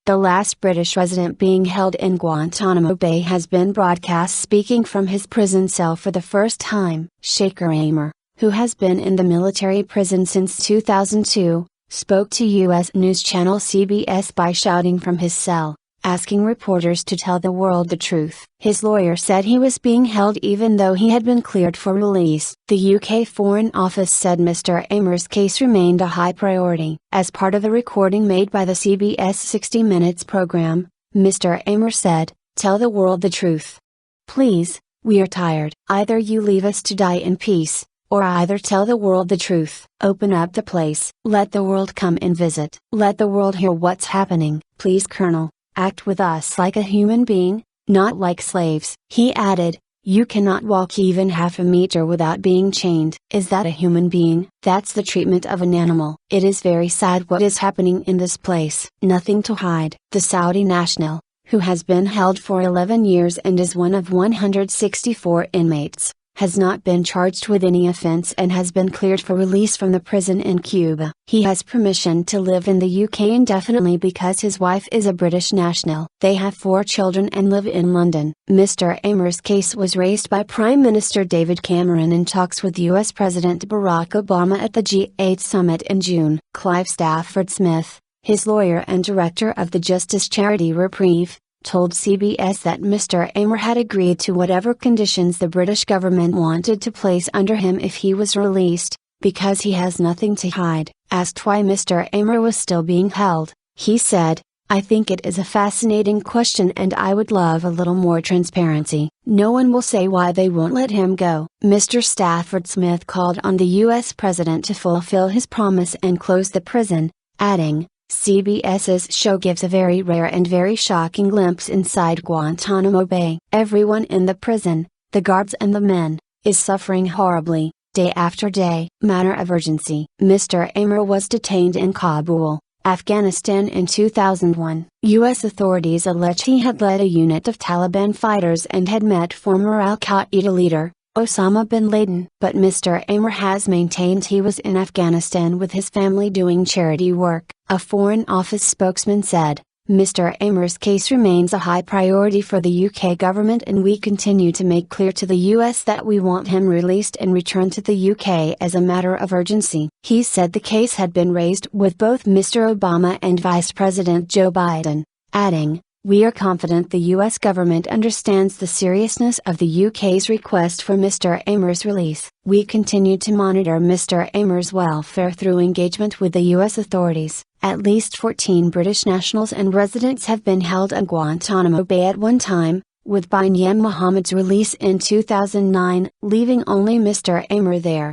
The last British resident being held in Guantanamo Bay has been broadcast speaking from his prison cell for the first time. Mr Aamer, who has been in the military prison since 2002, spoke to U.S. news channel CBS by shouting from his cell, asking reporters to tell the world the truth. His lawyer said he was being held even though he had been cleared for release. The UK Foreign Office said Mr Aamer's case remained a high priority. As part of the recording made by the CBS 60 Minutes program, Mr Aamer said, "Tell the world the truth. Please, we are tired. Either you leave us to die in peace, or either tell the world the truth. Open up the place. Let the world come and visit. Let the world hear what's happening. Please, Colonel. Act with us like a human being, not like slaves." He added, "You cannot walk even half a meter without being chained. Is that a human being? That's the treatment of an animal. It is very sad what is happening in this place. Nothing to hide." The Saudi national, who has been held for 11 years and is one of 164 inmates, has not been charged with any offense and has been cleared for release from the prison in Cuba. He has permission to live in the UK indefinitely because his wife is a British national. They have 4 children and live in London. Mr Aamer's case was raised by Prime Minister David Cameron in talks with US President Barack Obama at the G8 summit in June. Clive Stafford Smith, his lawyer and director of the justice charity Reprieve, told CBS that Mr Aamer had agreed to whatever conditions the British government wanted to place under him if he was released, because he has nothing to hide. Asked why Mr Aamer was still being held, he said, "I think it is a fascinating question and I would love a little more transparency. No one will say why they won't let him go." Mr Stafford Smith called on the US president to fulfill his promise and close the prison, adding, "CBS's show gives a very rare and very shocking glimpse inside Guantanamo Bay. Everyone in the prison, the guards and the men, is suffering horribly, day after day." Matter of urgency. Mr Aamer was detained in Kabul, Afghanistan in 2001. U.S. authorities allege he had led a unit of Taliban fighters and had met former al-Qaeda leader, Osama bin Laden. But Mr Aamer has maintained he was in Afghanistan with his family doing charity work. A Foreign Office spokesman said, "Mr Aamer's case remains a high priority for the UK government and we continue to make clear to the US that we want him released and returned to the UK as a matter of urgency." He said the case had been raised with both Mr Obama and Vice President Joe Biden, adding, "We are confident the US government understands the seriousness of the UK's request for Mr Aamer's release. We continue to monitor Mr Aamer's welfare through engagement with the US authorities." At least 14 British nationals and residents have been held at Guantanamo Bay at one time, with Bin Mohammed's release in 2009, leaving only Mr Aamer there.